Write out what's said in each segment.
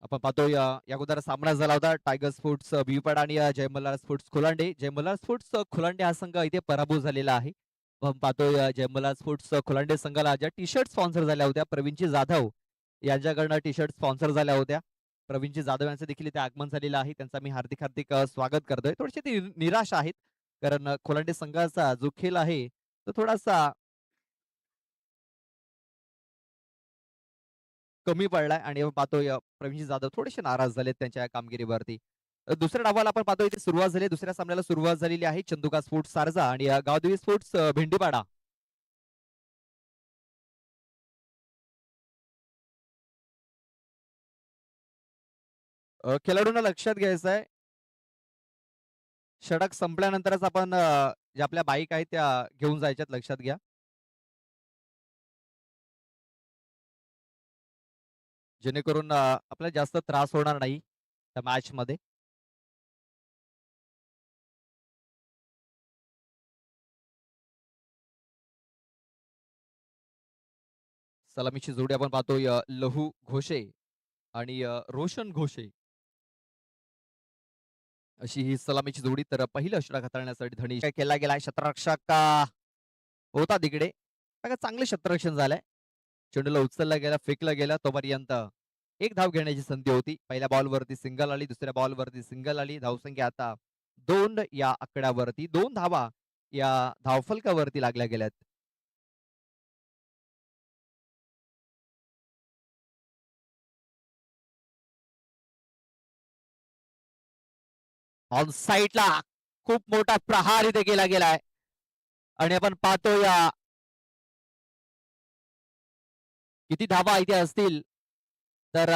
आपण पाहतोय या अगोदर सामना झाला होता टायगर स्पोर्ट्स भीमपाडा आणि जय मल्हार स्पोर्ट्स खोलांडे. जय मल्हार स्पोर्ट्स खोलांडे हा संघ इथे पराभूत झालेला आहे. आपण पाहतोय जय मल्हार स्पोर्ट्स खोलांडे संघाला ज्या टी शर्ट स्पॉन्सर झाल्या होत्या Pravinji Jadhav यांच्याकडनं T shirt sponsor झाल्या होत्या. प्रवीणजी जाधव यांचं देखील इथे आगमन झालेलं आहे. त्यांचा मी हार्दिक हार्दिक स्वागत करतोय. थोडेसे ते निराश आहेत कारण खोलांडे संघाचा जो खेळ आहे तो थोडासा कमी पडलाय आणि आपण पाहतोय प्रवीणजी जाधव थोडेसे नाराज झालेत त्यांच्या कामगिरीवरती. दुसऱ्या डावाला आपण पाहतोय इथे सुरुवात झाली. दुसऱ्या सामन्याला सुरुवात झालेली आहे चंदुका स्पोर्ट्स सारजा आणि गावदेवी स्पोर्ट्स भेंडीपाडा. खेळाडूंना लक्षात घ्यायचं आहे षटक संपल्यानंतरच आपण ज्या आपल्या बाईक आहेत त्या घेऊन जायच्यात लक्षात घ्या. जेणेकरून आपल्याला जास्त त्रास होणार नाही त्या मॅच मध्ये. सलामीची जोडी आपण पाहतोय लहू घोषे आणि रोशन घोषे अशी ही सलामीची जोडी. तर पहिलं षटक हाताळण्यासाठी धनी केला गेलाय. क्षेत्ररक्षक होता तिकडे चांगले क्षेत्ररक्षण झालंय. चेंडूला उचलला गेला फेकला गेला तोपर्यंत एक धाव घेण्याची संधी होती. पहिल्या बॉलवरती सिंगल आली दुसऱ्या बॉलवरती सिंगल आली. धावसंख्या आता 2 या आकड्यावरती 2 धावा या धावफलकावरती लागल्या गेल्यात. ऑन साईडला खूप मोठा प्रहार इथे केला गेलाय आणि आपण पाहतोय किती धावा इथे असतील तर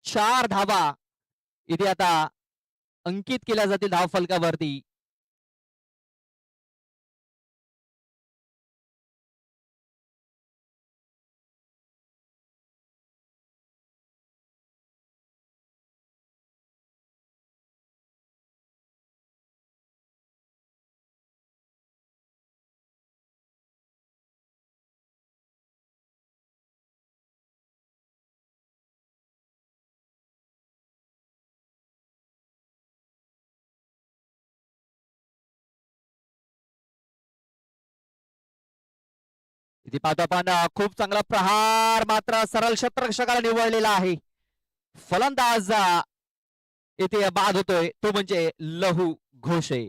4 धावा इथे आता अंकित केल्या जातील धावफलकावरती. इथे पाहतो आपण खूप चांगला प्रहार मात्र सरळ क्षेत्ररक्षकाला निवडलेला आहे. फलंदाज इथे बाद होतोय तो म्हणजे लहू घोषे.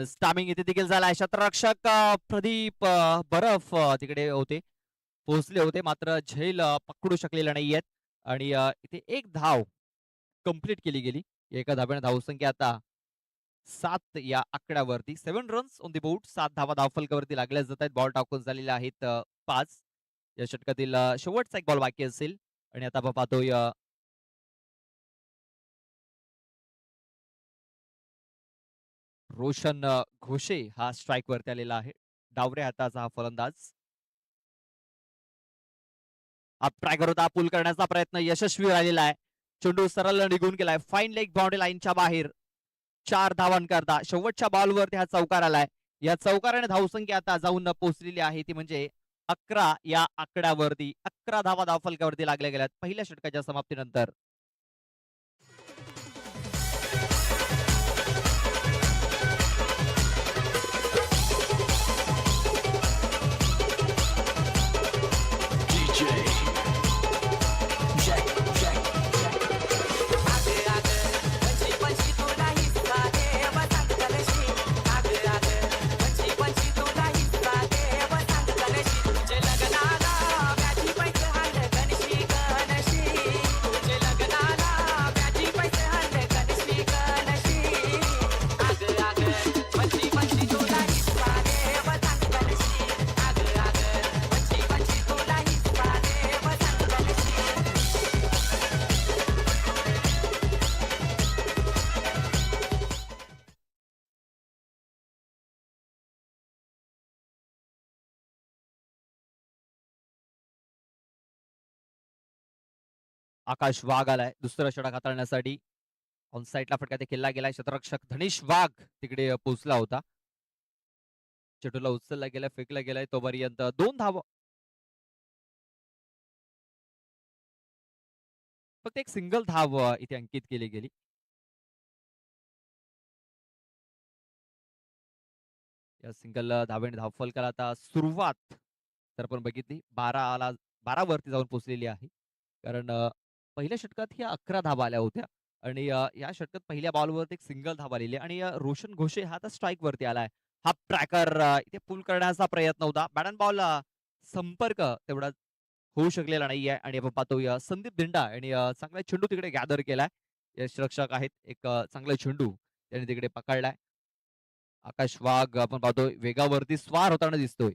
स्टामिंग इथे देखील झालाय. क्षेत्ररक्षक प्रदीप बरफ तिकडे होते पोहोचले होते मात्र झैल पकडू शकलेले नाहीयेत आणि इथे एक धाव कंप्लीट केली गेली. एका धाव्याने धावसंख्या आता 7 या आकड्यावरती 7 रन्स ऑन द बोर्ड. 7 धावा धावफलकावरती लागल्या जात आहेत. बॉल टाकून झालेले आहेत 5. या षटकातील शेवटचा एक बॉल बाकी असेल आणि आता आपण पाहतोय रोशन घोषे हा स्ट्राईक वरती आलेला आहे. डावऱ्या हाताचा हा फलंदाज ट्राय करत पूल करण्याचा प्रयत्न यशस्वी राहिलेला आहे. चेंडू सरळ निघून गेलाय. फाईन लेग बाउंड्री लाईनच्या बाहेर 4 धावांकरता शेवटच्या बॉलवरती हा चौकार आलाय. या चौकाराने धावसंख्या आता जाऊन पोहोचलेली आहे ती म्हणजे 11 या आकड्यावरती. 11 धावा धावफलकावरती लागल्या गेल्यात पहिल्या षटकाच्या समाप्तीनंतर. आकाश वाघ आलाय दुसरं षटक हाताळण्यासाठी. ऑन साईडला फटका ते खेळला गेलाय. क्षेत्ररक्षक धनेश वाघ तिकडे पोहोचला होता. चेंडूला उचलला गेलाय, फेकला गेलाय तोपर्यंत 2 धावा. फक्त एक सिंगल धाव इथे अंकित केली गेली. या सिंगल धावेने धावफलकाला आता सुरुवात तर आपण बघितली 12 वरती जाऊन पोहोचलेली आहे. कारण पहिल्या षटकात ह्या 11 धावा आल्या होत्या आणि या षटकात पहिल्या बॉलवरती एक सिंगल धावा आलेली आहे आणि रोशन घोषे हा आता स्ट्राईक वरती आलाय. हा ट्रॅकर इथे पुल करण्याचा प्रयत्न होता. बॅट अँड बॉल संपर्क तेवढा होऊ शकलेला नाहीये आणि आपण पाहतो संदीप दिंडा आणि चांगला चेंडू तिकडे गॅदर केलाय. यष्टिरक्षक आहेत एक चांगला चेंडू त्यांनी तिकडे पकडलाय. आकाश वाघ आपण पाहतोय वेगावरती स्वार होताना दिसतोय.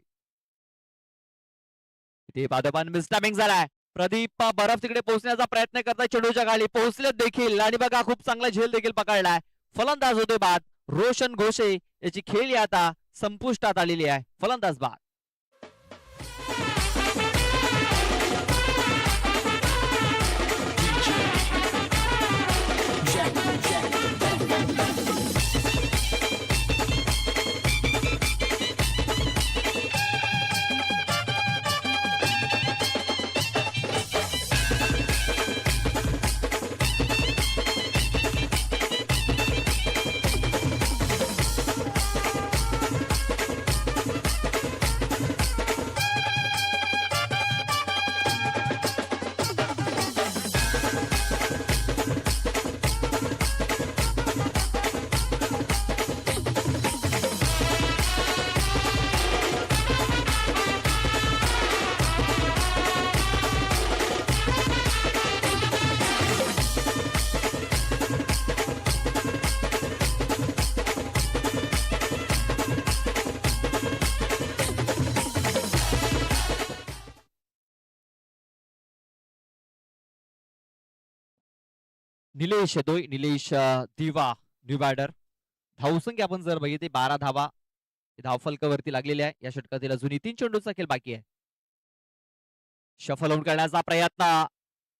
इथे पादोपान मिसटायमिंग झालाय. प्रदीप बरफ तिकडे पोहोचण्याचा प्रयत्न करताय चेंडूच्या खाली पोहोचलेत देखील आणि बघा खूप चांगला झेल देखील पकडलाय. फलंदाज होतोय बाद. रोशन घोषे याची खेळी आता संपुष्टात आलेली आहे. फलंदाज बाद. निलेश येतोय. निलेश दिवा न्यू बॅटर. धावसंख्या आपण जर बघितली 12 धावा धावफलकावरती लागलेल्या आहे. या षटकातील अजूनही 3 चेंडूचा खेळ बाकी आहे. शफल आउट करण्याचा प्रयत्न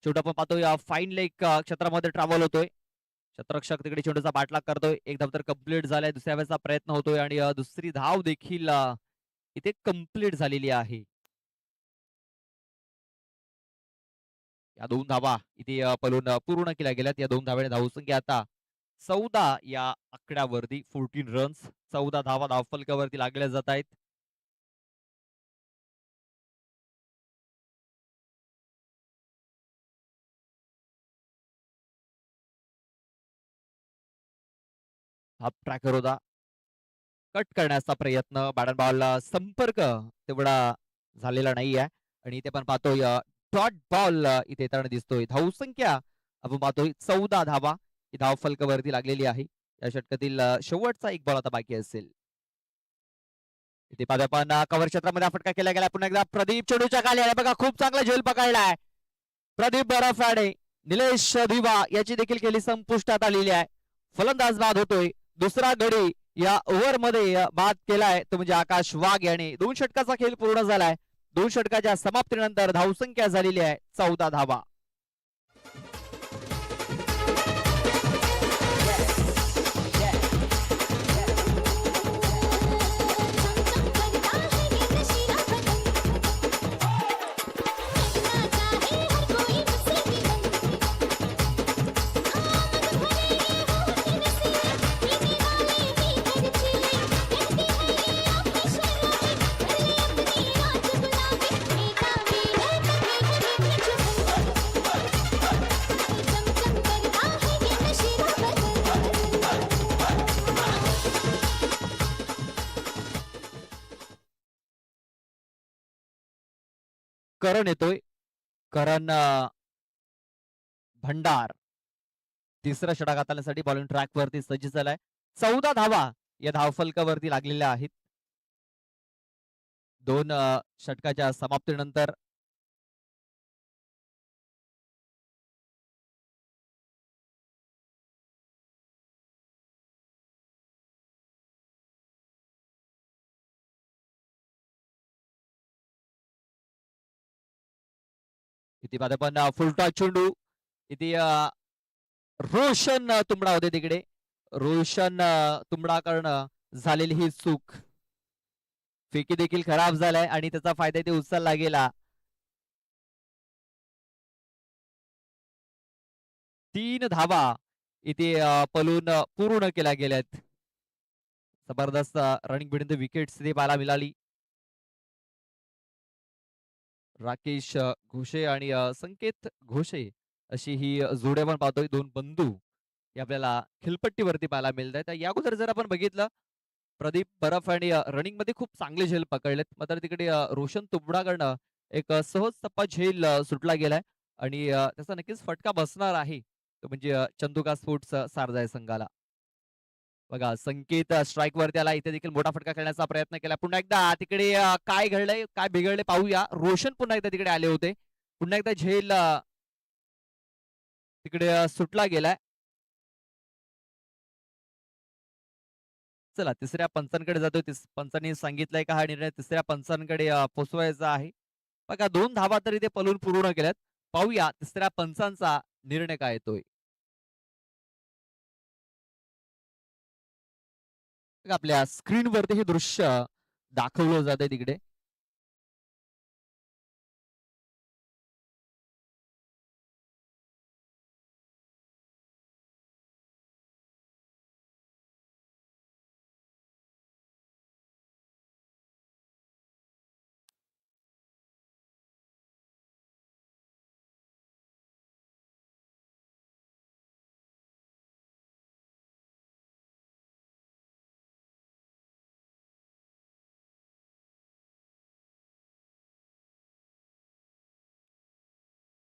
शेवटी आपण पाहतोय फाईन लेग क्षेत्रामध्ये ट्रॅव्हल होतोय. क्षेत्ररक्षक तिकडे चेंडूचा पाठलाग करतोय. एक धाव तर कंप्लीट झालाय. दुसऱ्या वेळेचा प्रयत्न होतोय आणि दुसरी धाव देखील इथे कंप्लीट झालेली आहे. या 2 धावा इथे पळून पूर्ण केल्या गेल्यात. या 2 धावाने धावसंख्या आता 14 या आकड्यावरती 14 रन्स 14 धावा धावफलकावरती लागल्या जात आहेत. हा ट्रॅकर होता. कट करण्याचा प्रयत्न बॅट बॉल संपर्क तेवढा झालेला नाहीये आणि इथे पण पाहतोय डॉट बॉल इथे येताना दिसतोय. धावसंख्या आपण पाहतोय 14 धावा ही धावफलकावरती लागलेली आहे. या षटकातील शेवटचा एक बॉल आता बाकी असेल. इथे पाहतोय आपण कव्हर क्षेत्रामध्ये फटका केला गेला. पुन्हा एकदा प्रदीप चेंडूच्या खाली आले बघा खूप चांगला झेल पकडलाय. प्रदीप बरफाडे निलेश दिवा याची देखील खेळी संपुष्टात आलेली आहे. फलंदाज बाद होतोय. दुसरा गडी या ओव्हर मध्ये बाद केलाय तो म्हणजे आकाश वाघ याने 2 षटकाचा खेळ पूर्ण झालाय. 2 षटकाच्या समाप्तीनंतर धावसंख्या झालेली आहे 14 धावा. करण येतोय. करण भंडार तिसरा षटक हाताळण्यासाठी बॉलिंग ट्रॅक वरती सज्ज झालाय. 14 धावा या धावफलकावरती लागलेल्या आहेत. 2 षटकाच्या समाप्तीनंतर इथे पण फुलटॉस चेंडू इथे रोशन तुंबडा होते तिकडे. रोशन तुंबडाकडनं झालेली ही चूक. फेकी देखील खराब झालाय आणि त्याचा फायदा इथे उचलला गेला. 3 धावा इथे पलून पूर्ण केल्या गेल्यात. जबरदस्त रनिंग बिटवीन द विकेट्स इथे पाहायला मिळाली. राकेश घोषे आणि संकेत घोषे अशी ही जोडी आपण पाहतोय. दोन बंधू हे आपल्याला खिलपट्टीवरती पाहायला मिळत आहेत. या अगोदर जर आपण बघितलं प्रदीप बरफ आणि रनिंग मध्ये खूप चांगले झेल पकडलेत. मात्र तिकडे रोशन तुंबडाकडनं एक सहज टप्पा झेल सुटला गेलाय आणि त्याचा नक्कीच फटका बसणार आहे. तो म्हणजे चंदुका स्पोर्ट्स सारजाय संघाला. बघा संकेत स्ट्राईक वरती आला. इथे देखील मोठा फटका खेळण्याचा प्रयत्न केला. पुन्हा एकदा तिकडे काय घडलंय काय बिघडले पाहूया. रोशन पुन्हा एकदा तिकडे आले होते. पुन्हा एकदा झेल तिकडे सुटला गेलाय. चला तिसऱ्या पंचांकडे जातोय. पंचांनी सांगितलंय का हा निर्णय तिसऱ्या पंचांकडे पोचवायचा आहे. बघा 2 धावा तरी ते पलून पूर्ण केल्यात. पाहूया तिसऱ्या पंचांचा निर्णय काय येतोय. आपल्या स्क्रीनवरती हे दृश्य दाखवलं जाते तिकडे.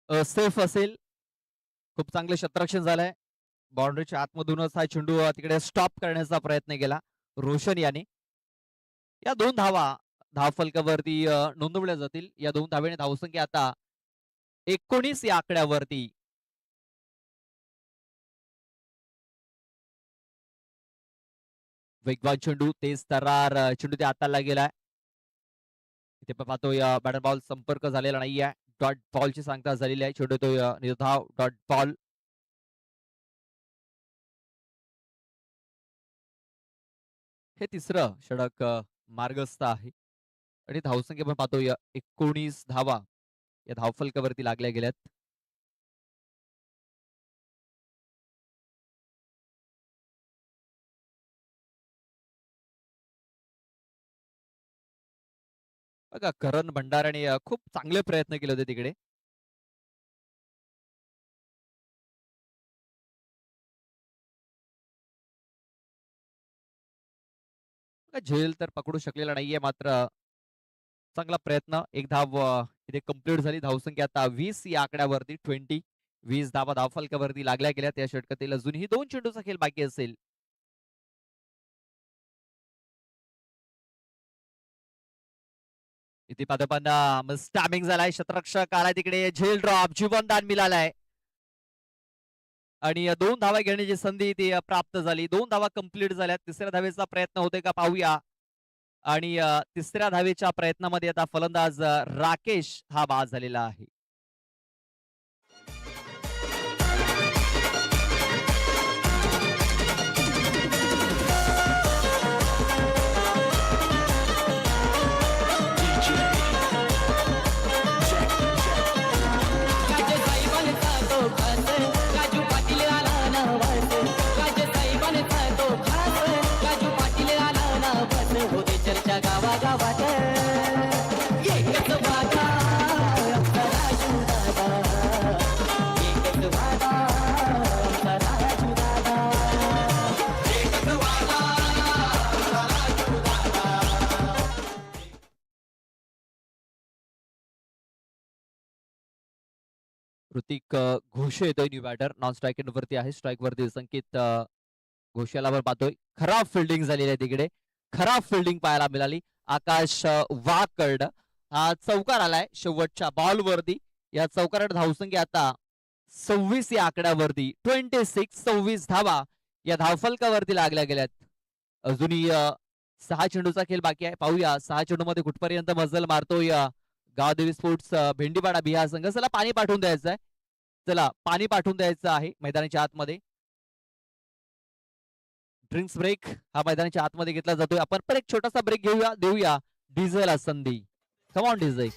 सेफ असेल. खूप चांगले क्षेत्ररक्षण झालंय. बाउंड्रीच्या आतमधूनच हा चेंडू तिकडे स्टॉप करण्याचा प्रयत्न केला रोशन याने. या 2 धावा धावफलकावरती नोंदवल्या जातील. या 2 धावेने धावसंख्या आता 19 या आकड्यावरती. वेगवान चेंडू तेज तर्रार चेंडू ते हाताला गेलाय. इथे पण पाहतोय बॅटर बॉल संपर्क झालेला नाहीये. डॉट बॉलची सांगता झालेली आहे. चेंडू तो निर्धाव डॉट बॉल. हे तिसरं षटक मार्गस्थ आहे आणि धावसंख्या पण पाहतोय 19 धावा या धावफलकावरती लागल्या गेल्यात. बघा करण भंडाराने खूप चांगले प्रयत्न केले होते तिकडे. झेल तर पकडू शकलेला नाहीये. मात्र चांगला प्रयत्न. एक धाव इथे कंप्लीट झाली. धावसंख्या आता 20 या आकड्यावरती. 20 धावा धावफलकावरती लागल्या गेल्या. त्या षटकातील अजूनही 2 चेंडूचा खेळ बाकी असेल. इथे पादपांना मस्त टायमिंग झालाय. क्षेत्ररक्षक आलाय तिकडे. झेल ड्रॉप जीवनदान मिळालाय आणि 2 धावा घेण्याची संधी ती प्राप्त झाली. 2 धावा कंप्लीट झाल्या. तिसऱ्या धावेचा प्रयत्न होतोय का पाहूया. आणि तिसऱ्या धावेच्या प्रयत्नामध्ये आता फलंदाज राकेश हा बाद झालेला आहे. ऋतिक घोषे येतोय न्यू बॅटर. नॉन स्ट्राईक वरती आहे. स्ट्राईक वरती संकेत घोषाला आपण पाहतोय. खराब फिल्डिंग झालेली आहे तिकडे. खराब फिल्डिंग पाहायला मिळाली. आकाश वाकड हा चौकार आलाय शेवटच्या बॉल वरती. या चौकारात धावसंख्या आता 26 या आकड्यावरती. 26 धावा या धावफलकावरती लागल्या गेल्यात. अजूनही 6 चेंडूचा खेळ बाकी आहे. पाहूया 6 चेंडू मध्ये कुठपर्यंत मजल मारतोय गावदेवी स्पोर्ट्स भेंडीपाडा बिहार संघ. चला पाणी पाठवून द्यायचंय. चला पाणी पाठवून द्यायचं आहे मैदानाच्या आतमध्ये. ड्रिंक्स ब्रेक हा मैदानाच्या आतमध्ये घेतला जातोय. आपण पण एक छोटासा ब्रेक घेऊया, देऊया डीजेला संधी. कम ऑन डीजे.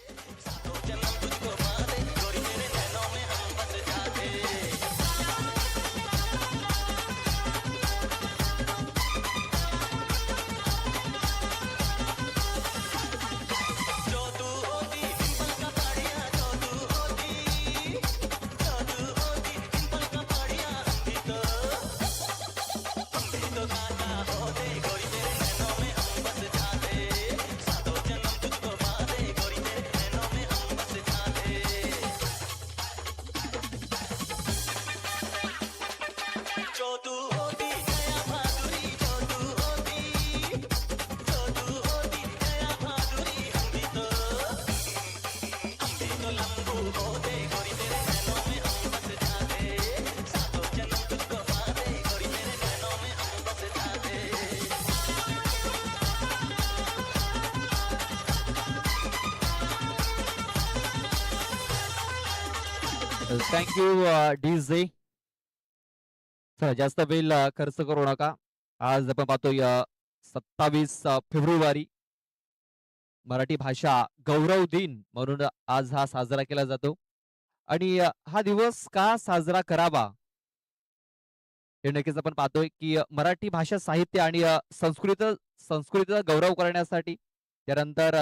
Thank you DJ. चला जास्त वेळ खर्च करू नका. आज आपण पाहतोय 27 फेब्रुवारी मराठी भाषा गौरव दिन म्हणून आज हा साजरा केला जातो. आणि हा दिवस का साजरा करावा हे नक्कीच आपण पाहतोय की मराठी भाषा साहित्य आणि संस्कृतीचा गौरव करण्यासाठी, त्यानंतर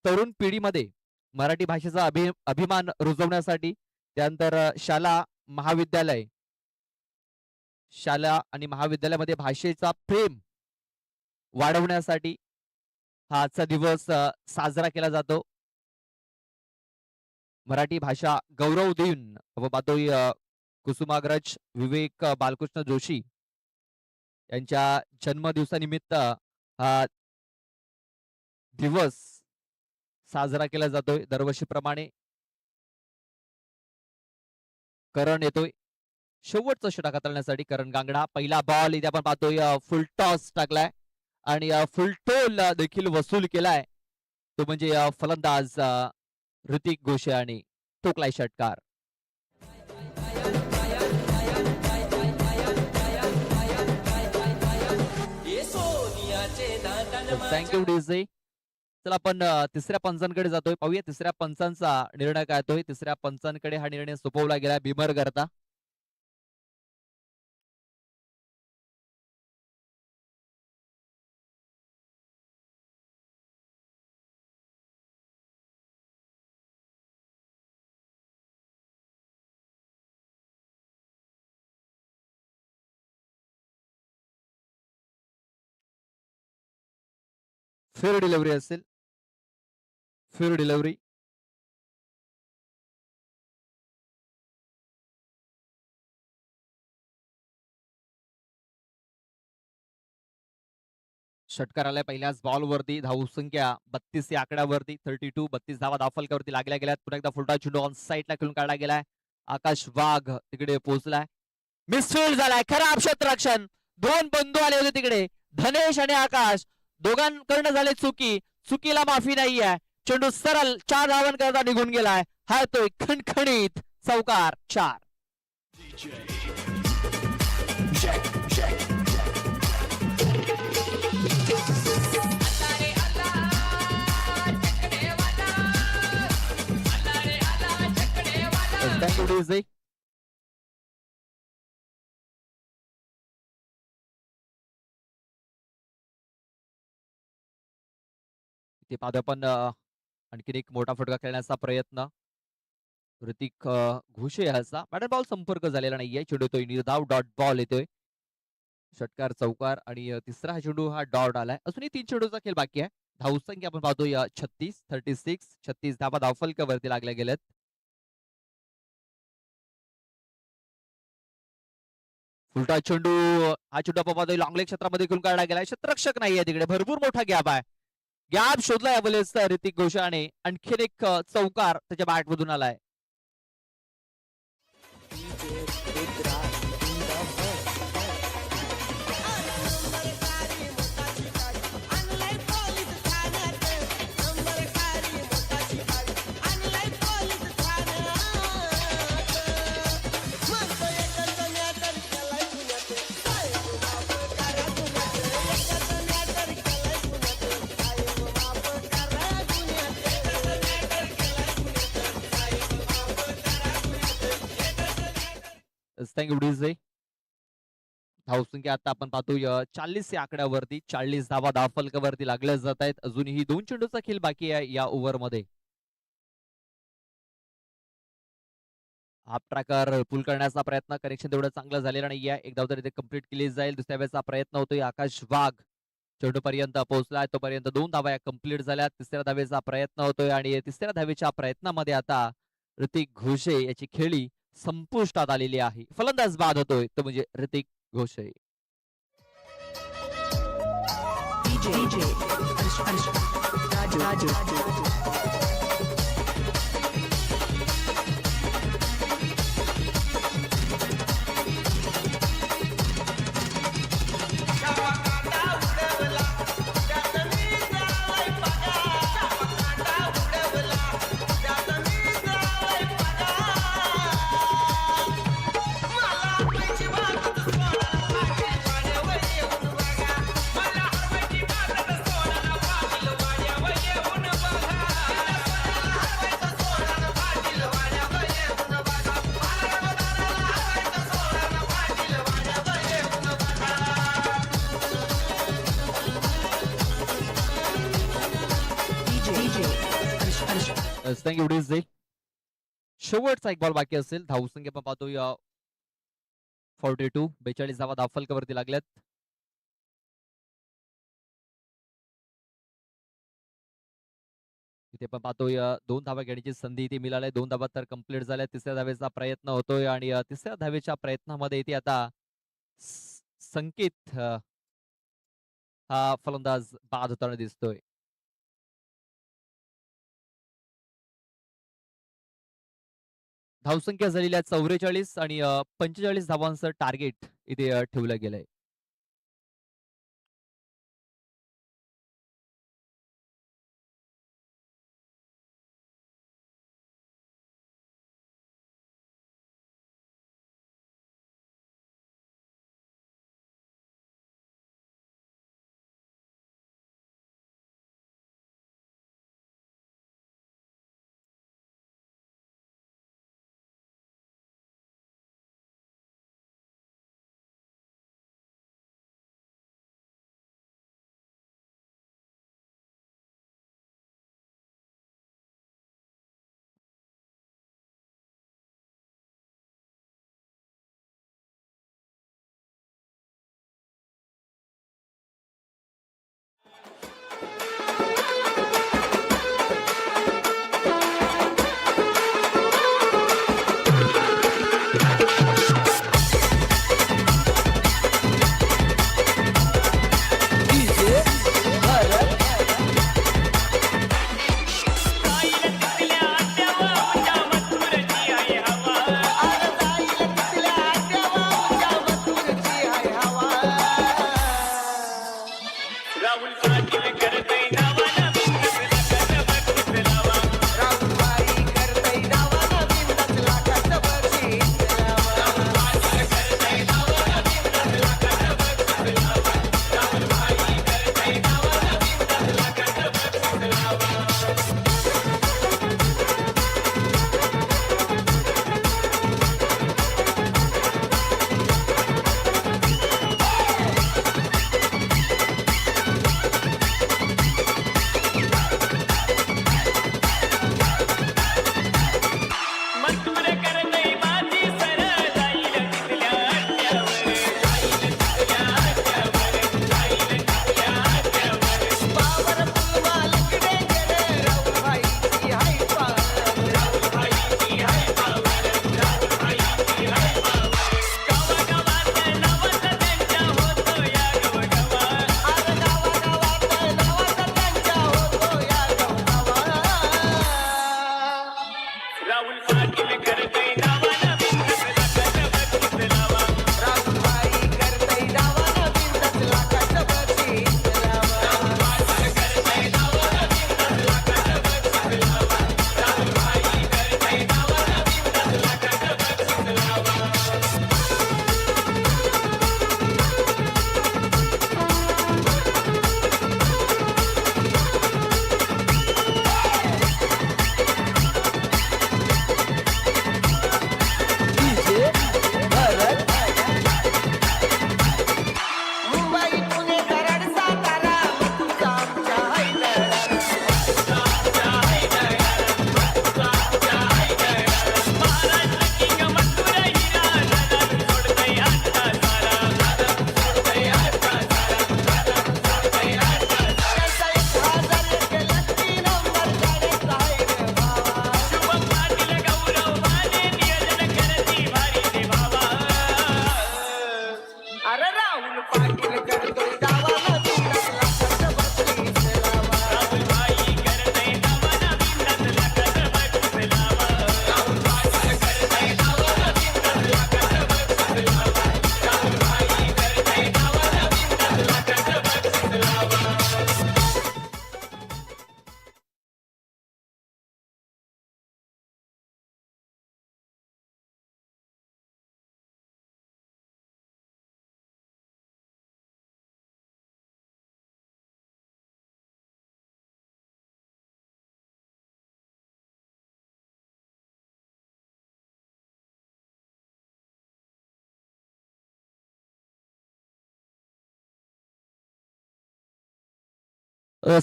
तरुण पिढीमध्ये मराठी भाषेचा अभिमान रुजवण्यासाठी, त्यानंतर शाळा आणि महाविद्यालयामध्ये भाषेचा प्रेम वाढवण्यासाठी हा आजचा दिवस साजरा केला जातो. मराठी भाषा गौरव दिन आपण पाहतोय कुसुमाग्रज विवेक बालकृष्ण जोशी यांच्या जन्मदिवसानिमित्त हा दिवस साजरा केला जातोय दरवर्षीप्रमाणे. करण येतोय शेवटचा षटक करण्यासाठी. करण गांगडा पहिला बॉल इथे आपण पाहतोय फुल टॉस टाकलाय आणि फुल टोल देखील वसूल केलाय. तो म्हणजे फलंदाज ऋतिक घोषे आणि टोकलाय षटकार. Thank you DJ. चला आपण तिसऱ्या पंचांकडे जातोय. पाहूया तिसऱ्या पंचांचा निर्णय काय येतोय. तिसऱ्या पंचांकडे हा निर्णय सोपवला गेला भीमर करता. फेअर डिलिव्हरी असेल. Fair delivery. षटकार आलाय पहिल्याच बॉल वरती. धावसंख्या 32 या आकड्यावरती. 32 धावा धावफलकावरती लागल्या गेल्यात. पुन्हा एकदा फुलटा चेंडू ऑन साईडला खेळून काढला गेलाय. आकाश वाघ तिकडे पोहोचलाय. मिसफील्ड झालाय. खराब क्षेत्ररक्षण. दोन बंधू आले होते तिकडे, धनेश आणि आकाश. दोघांकडनं झाले चुकी. चुकीला माफी नाही आहे. चेंडू सरळ 4 धावांकरता निघून गेलाय. हा तो एक खणखणीत चौकार. 4. Thank you DJ. इथे पाहतो आपण आणखीन एक मोठा फटका खेळण्याचा प्रयत्न ऋतिक घोषे याचा. बॅटर बॉल संपर्क झालेला नाहीये. चेंडू येतोय निर्धाव डॉट बॉल येतोय. षटकार चौकार आणि तिसरा हा चेंडू हा डॉट आलाय. अजूनही 3 चेंडूचा खेळ बाकी आहे. धावसंख्या आपण पाहतोय 36 धावा धावफलकावरती लागल्या गेल्यात. उलटा चेंडू. हा चेंडू आपण पाहतोय लॉंग लेग क्षेत्रामध्ये घेऊन काढला गेलाय. क्षेत्ररक्षक नाहीये तिकडे. भरपूर मोठा गॅप आहे. गॅप शोधला यावेळेस ऋतिक घोषाने. आणखीन एक चौकार त्याच्या बॅट मधून आलाय. रस्त्यांगी उडीच आहे. धावसंख्या आता आपण पाहतोय 40 या आकड्यावरती 40 धावा धावफलकावरती लागल्या जात आहेत. अजूनही 2 चेंडूचा खेळ बाकी आहे या ओव्हरमध्ये. हाफ ट्रॅकर पूल करण्याचा प्रयत्न कनेक्शन तेवढं चांगलं झालेलं नाहीये. एक धाव तर इथे कंप्लीट केली जाईल. दुसऱ्या वेळेचा प्रयत्न होतोय. आकाश वाघ चेंडूपर्यंत पोहोचलाय. तोपर्यंत 2 धावा या कंप्लीट झाल्या. तिसऱ्या धावेचा प्रयत्न होतोय आणि तिसऱ्या धावेच्या प्रयत्नामध्ये आता ऋतिक घोषे याची खेळी संपुष्टात आलेली आहे. फलंदाज बाद होतोय तो म्हणजे ऋतिक घोषे. DJ Raju रस्त्यांगी उडीच जाईल. शेवटचा एक बॉल बाकी असेल. धावसंख्या आपण पाहतोय 42 42 धावा धावफलकावरती लागल्यात. इथे पण पाहतोय 2 धावा घेण्याची संधी इथे मिळाली. 2 धावा तर कंप्लीट झाल्या. तिसऱ्या धावेचा प्रयत्न होतोय आणि तिसऱ्या धावेच्या प्रयत्नामध्ये इथे आता संकेत हा फलंदाज बाद होताना दिसतोय. धावसंख्या झालेली आहे 44 आणि 45 धावांचं टार्गेट इथे ठेवलं गेलंय. राहुल पाटील करतोय दावा नवीन नसला खर्च बसलीस लावा. राहुल भाई करतोय दावा नवीन नसला खर्च बसलीस लावा. राहुल पाटील करतोय दावा नवीन नसला खर्च बसलीस लावा. राहुल भाई करतोय दावा नवीन नसला खर्च बसलीस लावा.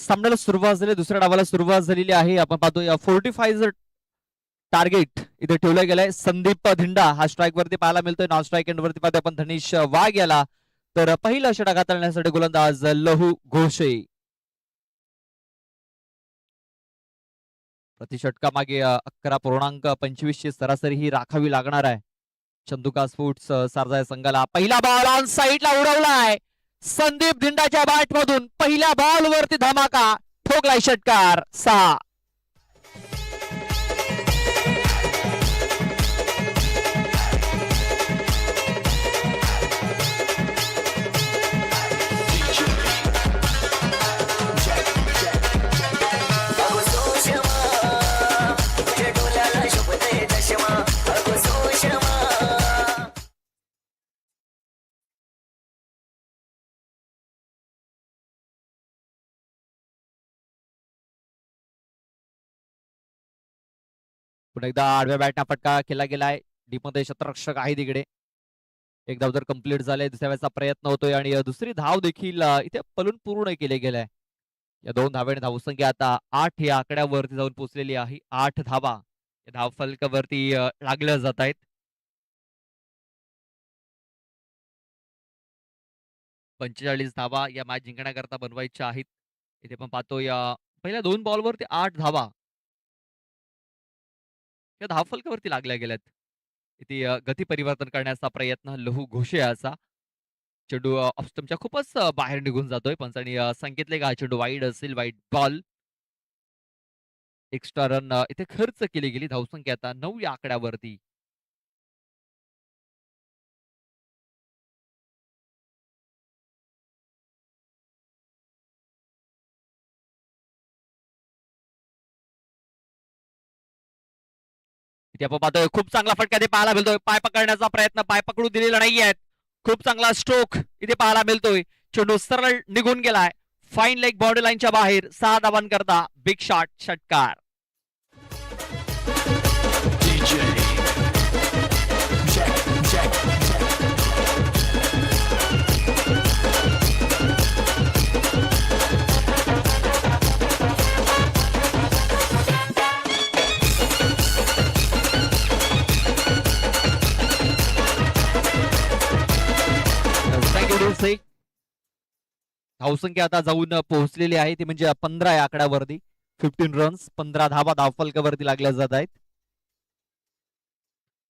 सामन्याला सुरुवात झाली, दुसऱ्या डावाला सुरुवात झालेली आहे. आपण पाहतो या 45 टार्गेट इथे ठेवलं गेलंय. संदीप धिंडा हा स्ट्राईक वरती पाहायला मिळतोय. नॉन स्ट्राईक एंड वरती पाहतोय आपण धनीश वाघ याला. तर पहिलं षटक हाताळण्यासाठी गोलंदाज लहू घोषे. प्रति षटकामागे 11.25 ची सरासरी ही राखावी लागणार आहे. चंदुका स्पोर्ट्स सारजा या संघाला. पहिला बॉल ऑन साईडला उडवलाय संदीप धिंडाच्या बॅट मधून. पहिल्या बॉल वरती धमाका, ठोकलाय षटकार. 6. पुन्हा एकदा आडव्या बॅटना फटका केला गेलाय. डीप मध्ये क्षेत्ररक्षक आहे तिकडे. एक धाव जर कंप्लीट झाले, दुसऱ्या वेळेचा प्रयत्न होतोय आणि दुसरी धाव देखील इथे पलून पूर्ण केले गेलाय. या 2 धावेने धावसंख्या आता 8 या आकड्यावरती जाऊन पोहोचलेली आहे. 8 धावा या धाव फलकावरती लागल्या जात आहेत. 45 धावा या मॅच जिंकण्याकरता बनवायच्या आहेत. इथे पण पाहतो या पहिल्या 2 बॉलवरती 8 धावा या धावफलकावरती लागल्या गेल्यात. इथे गती परिवर्तन करण्याचा प्रयत्न लहू घोषे याचा. चेंडू ऑफस्टमच्या खूपच बाहेर निघून जातोय. पंचांनी सांगितले का चेंडू वाईड असेल, वाईड बॉल. एक्स्ट्रा रन इथे खर्च केली गेली. धावसंख्या आता 9 या आकड्यावरती. इथे आपण पाहतोय खूप चांगला फटका ते पाहायला मिळतोय. पाय पकडण्याचा प्रयत्न, पाय पकडू दिलेला नाहीये. खूप चांगला स्ट्रोक इथे पाहायला मिळतोय. चेंडू सरळ निघून गेलाय. फाईन लेग बाउंड्री लाईनच्या बाहेर. 6 धावांकरता बिग शॉट षटकार. धावसंख्या आता जाऊन पोहोचलेली आहे ती म्हणजे 15 या आकड्यावरती. 15 रन्स, 15 धावा धावफलकावरती लागल्या जात आहेत.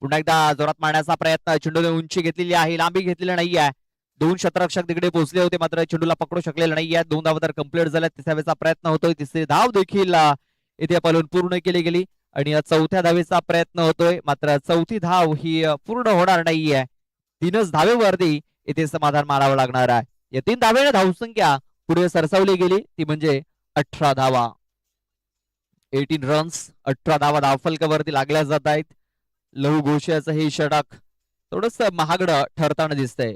पुन्हा एकदा जोरात मारण्याचा प्रयत्न. चेंडूने उंची घेतलेली आहे, लांबी घेतलेली नाही आहे. 2 क्षेत्ररक्षक तिकडे पोहोचले होते, मात्र चेंडूला पकडू शकलेले नाही आहेत. 2 धावा तर कंप्लीट झाल्या. तिसऱ्या वेळेचा प्रयत्न होतोय. तिसरी धाव देखील इथे पलून पूर्ण केली गेली आणि चौथ्या धावेचा प्रयत्न होतोय, मात्र चौथी धाव ही पूर्ण होणार नाहीये. 3च धावेवरती इथे समाधान मानावं लागणार आहे. या 3 धावेने धावसंख्या पुढे सरसावली गेली, ती म्हणजे 18 धावा. 18 रन्स, 18 धावा धावफलकावरती लागल्या जात आहेत. लहू घोषाचं हे षटक थोडस महागडं ठरताना दिसतंय.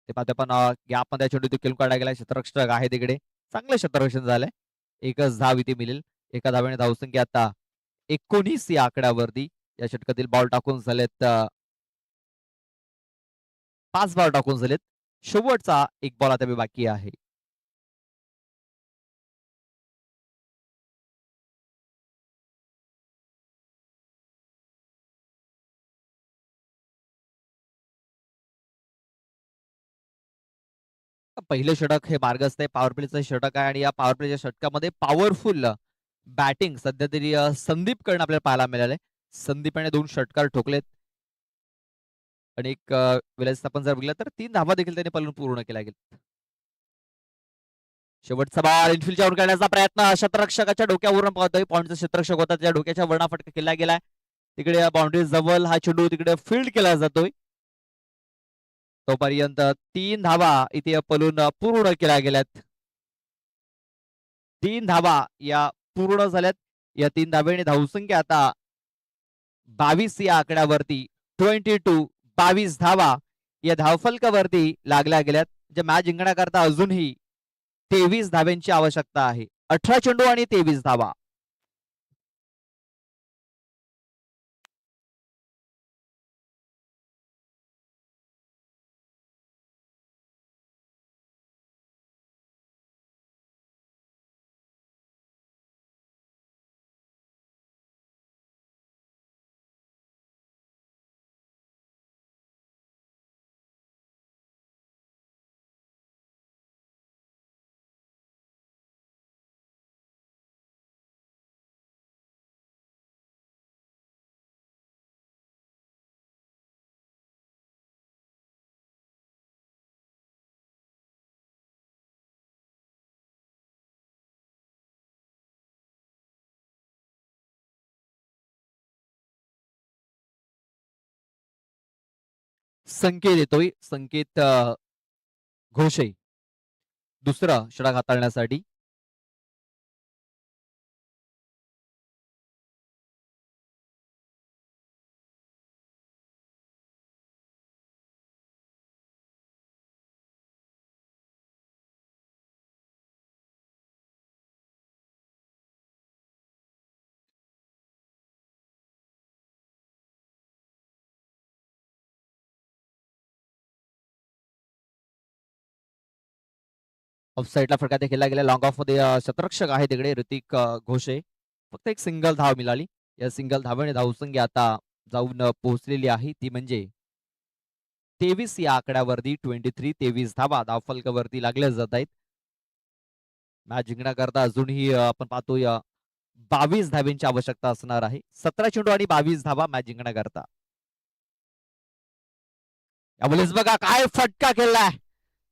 ते पाहतो पण गॅप मध्ये चेंडू खेळून काढला गेला. क्षेत्ररक्षक आहे तिकडे, चांगलं क्षेत्ररक्षण झालंय. एकच धाव इथे मिळेल. एका धावेने धावसंख्या आता 19 या आकड्यावरती. या षटकातील बॉल टाकून झालेत 5 बॉल टाकून झालेत. शेवटचा एक बॉल आता बाकी आहे. पहिलं षटक हे मार्गस्थ आहे. पॉवर प्लेचं षटक आहे आणि या पॉवर प्लेच्या षटकामध्ये पॉवरफुल बॅटिंग सध्या तरी संदीप कडून आपल्याला पाहायला मिळालंय. संदीपाने 2 षटकार ठोकलेत. आणि एक वेळेस आपण जर बघितलं तर 3 धावा देखील त्याने पळून पूर्ण केल्या गेल्या. शेवटचा बॉल इनफिल्डच्या वर करण्याचा प्रयत्न क्षेत्ररक्षकाच्या डोक्यावरून पाहतोय. पॉईंटचा क्षेत्ररक्षक होता त्याच्या डोक्याच्या वरना फटका केला गेलाय. तिकडे बाउंड्री जवळ हा चेंडू तिकडे फील्ड केला जातोय. तोपर्यंत 3 धावा इथे पळून पूर्ण केल्या गेल्यात. 3 धावा या पूर्ण झाल्यात. या 3 धाब्याने धावसंख्या आता 22 या आकड्यावरती 22 धावा या धावफलकावरती लागल्या गेल्यात. जे मॅच जिंकण्याकरता अजूनही 23 धाब्यांची आवश्यकता आहे. 18 चेंडू आणि 23 धावा. संकेत येतोय. संकेत घोषे दुसरा षटक हाताळण्यासाठी. ऑफ साईडला फटका ते खेळला गेला. लॉंग ऑफ मध्ये क्षेत्ररक्षक आहे तिकडे ऋतिक घोषे. फक्त एक सिंगल धाव मिळाली. या सिंगल धावेने धावसंख्या आता जाऊन पोहोचलेली आहे. ती म्हणजे 23 या आकड्यावरती 23 धावा धावफलकावरती लागल्या जात आहेत. मॅच जिंकण्याकरता अजूनही आपण पाहतोय 22 धाब्यांची आवश्यकता असणार आहे. 17 चेंडू आणि 22 धावा मॅच जिंकण्याकरता. यावेळेस बघा काय फटका खेळलाय.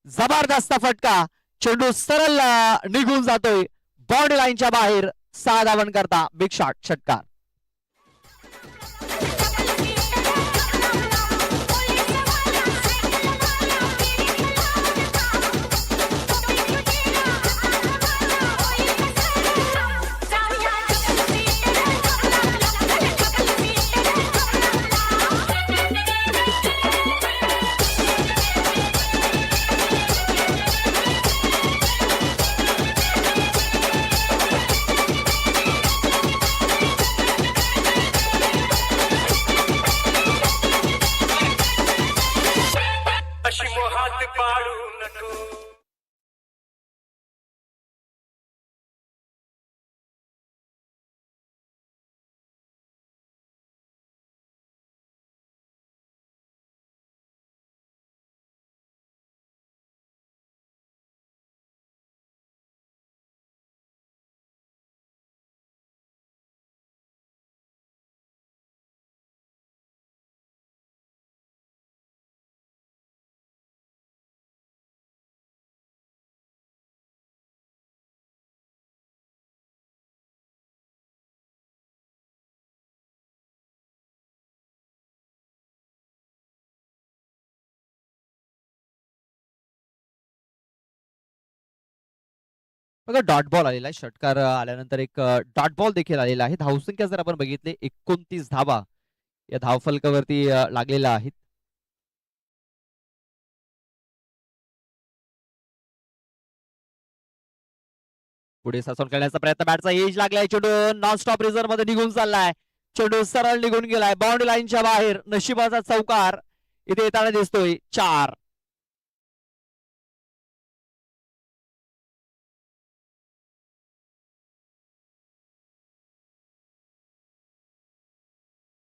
जबरदस्त फटका. चेंडू सरळ निघून जातोय बाउंड्री लाईनच्या बाहेर. 6 धावन करता बिग शॉट षटकार. अशी मोहात पाडू नको. बघा डॉट बॉल आलेला आहे. षटकार आल्यानंतर एक डॉट बॉल देखील आलेला आहे. धावसंख्या जर आपण बघितली 29 धावा या धावफलकावरती लागलेल्या आहेत. पुढे साचवून खेळण्याचा प्रयत्न. बॅटचा एज लागलाय. चेंडू नॉन स्टॉप रिझर्व्ह मध्ये निघून चाललाय. चेंडू सरळ निघून गेलाय बाउंड्री लाईनच्या बाहेर. नशिबाचा चौकार इथे येताना दिसतोय. 4.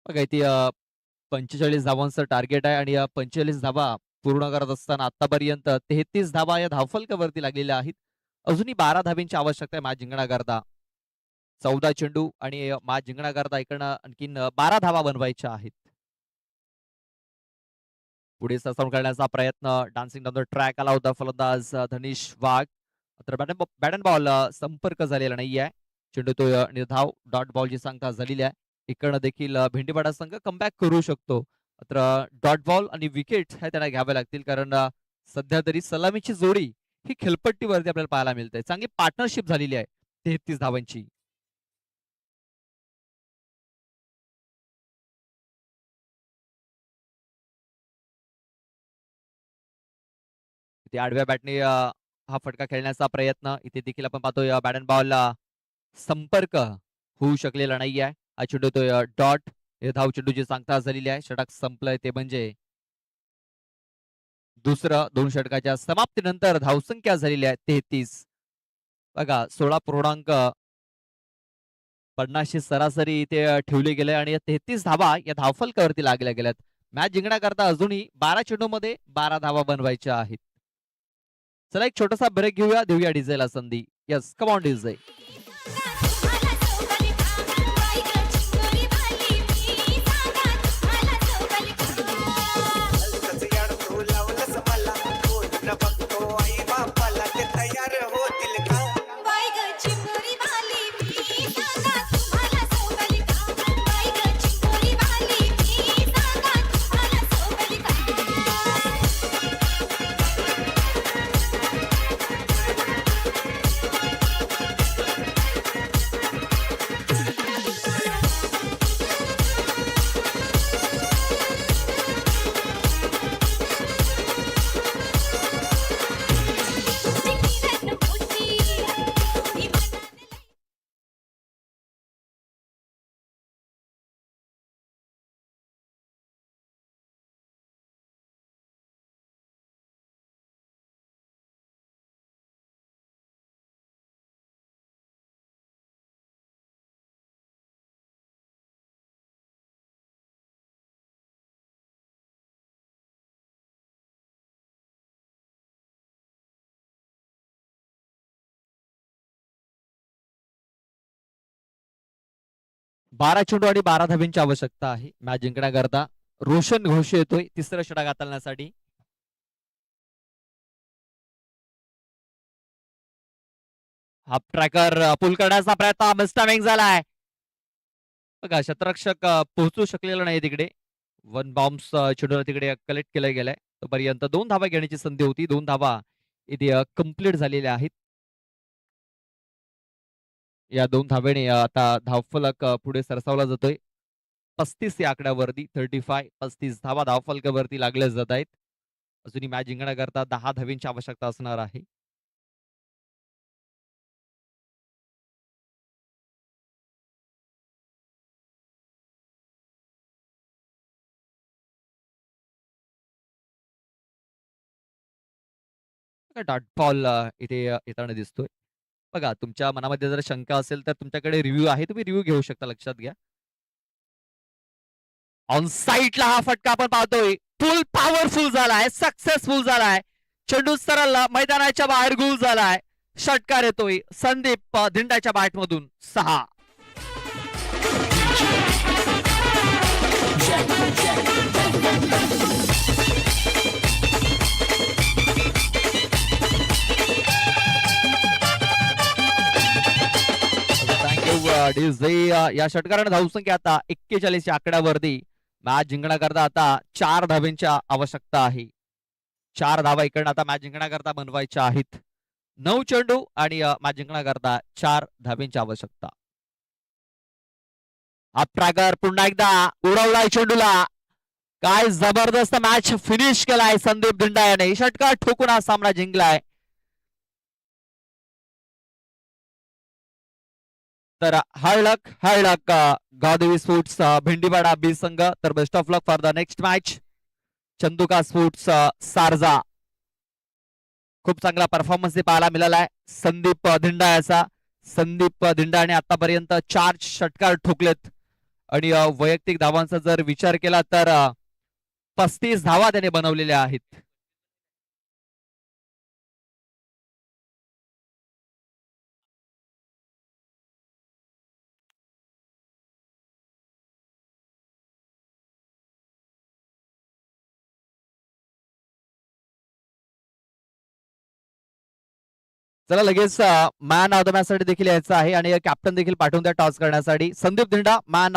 बघा इथे 45 धावांचं टार्गेट आहे आणि 45 धावा पूर्ण करत असताना आतापर्यंत 33 धावा या धावफलकावरती लागलेल्या आहेत. अजूनही 12 धाब्यांची आवश्यकता आहे मॅच जिंकण्याकरता. 14 चेंडू आणि मॅच जिंकण्याकरता इकडनं आणखीन 12 धावा बनवायच्या आहेत. पुढे सरसावून करण्याचा प्रयत्न डान्सिंग डाऊन द ट्रॅक आला होता फलंदाज धनीश वाघ. मात्र बॅट अँड बॉल संपर्क झालेला नाहीये. चेंडू तो निर्धाव डॉट बॉलची सांगता झालेली आहे. इकडनं देखील भेंडीपाडा संघ कमबॅक करू शकतो. मात्र डॉट बॉल आणि विकेट हे त्यांना घ्यावे लागतील कारण सध्या तरी सलामीची जोडी ही खेळपट्टीवरती आपल्याला पाहायला मिळते. चांगली पार्टनरशिप झालेली आहे 33 धावांची. इथे आडव्या बॅटने हा फटका खेळण्याचा प्रयत्न. इथे देखील आपण पाहतोय बॅट अँड बॉल संपर्क होऊ शकलेला नाहीये. हा चेंडू तो डॉट धाव चेंडूची सांगता झालेली आहे. षटक संपलंय ते म्हणजे दुसरं 2 षटकाच्या समाप्तीनंतर धावसंख्या झालेली आहे 33. बघा 16.50 सरासरी इथे ठेवली गेले आणि 33 धावा या धावफलकावरती लागल्या गेल्यात. मॅच जिंकण्याकरता अजूनही 12 चेंडूमध्ये 12 धावा बनवायच्या आहेत. चला एक छोटासा ब्रेक घेऊया, देऊया डीजेला संधी. Yes, come on DJ. हलकंच याड तू लावलंस मला बोलणं बघतो आई बापाला ते तयार होतील का बारा चेंडू आणि 12 धाबींची आवश्यकता आहे मॅच जिंकण्याकरता. रोशन घोष येतोय तिसरं षटक हाताळण्यासाठी. हाफ ट्रॅकर पुल करण्याचा प्रयत्न मिस्टामिंग झालाय. बघा शतरक्षक पोहोचू शकलेला नाही तिकडे. वन बाउन्स चेंडू तिकडे कलेक्ट केलं गेलंय. तोपर्यंत 2 धावा घेण्याची संधी होती. 2 धावा इथे कंप्लीट झालेल्या आहेत. या 2 धावेने आता धावफलक पुढे सरसावला जातोय 35 या आकड्यावरती. 35 धावा धावफलकावरती लागल्या जात आहेत. अजूनही मॅच जिंकण्याकरता 10 धावींची आवश्यकता असणार आहे. डॉट बॉल इथे येताना दिसतोय. बघा तुमच्या मनामध्ये जर शंका असेल तर तुमच्याकडे रिव्ह्यू आहे, तुम्ही रिव्ह्यू घेऊ शकता, लक्षात घ्या. ऑन साईडला हा फटका आपण पाहतोय फुल पॉवरफुल झालाय, सक्सेसफुल झालाय. चेंडू सरळ मैदानाच्या बाहेर गुल झालाय. षटकार येतोय संदीप धिंडाच्या बॅटमधून 6. Thank you DJ. या षटकाराने धावसंख्या आता 41 या आकड्यावरती. मॅच जिंकण्याकरता आता 4 धावेंची आवश्यकता आहे. 4 धावा इकडनं आता मॅच जिंकण्याकरता बनवायच्या आहेत. 9 चेंडू आणि मॅच जिंकण्याकरता 4 धावेंची आवश्यकता. हा ट्रॅकर पुन्हा एकदा उडवलाय चेंडूला. काय जबरदस्त मॅच फिनिश केलाय संदीप धिंडा याने. षटकार ठोकून हा सामना जिंकलाय. तर हळक हळक गावदेवी स्पोर्ट्स भेंडीवाडा बी संघ. तर best of luck for the next match. चंदुका स्पोर्ट्स सारजा. खूप चांगला परफॉर्मन्स पाहायला मिळाला आहे संदीप धिंडा याचा. संदीप धिंडाने आतापर्यंत 4 षटकार ठोकलेत आणि वैयक्तिक धावांचा जर विचार केला तर 35 धावा त्याने बनवलेल्या आहेत. चला लगेच मॅन ऑफ द मॅच साठी देखील यायचं आहे आणि कॅप्टन देखील पाठवून द्या टॉस करण्यासाठी. संदीप धिंडा मॅन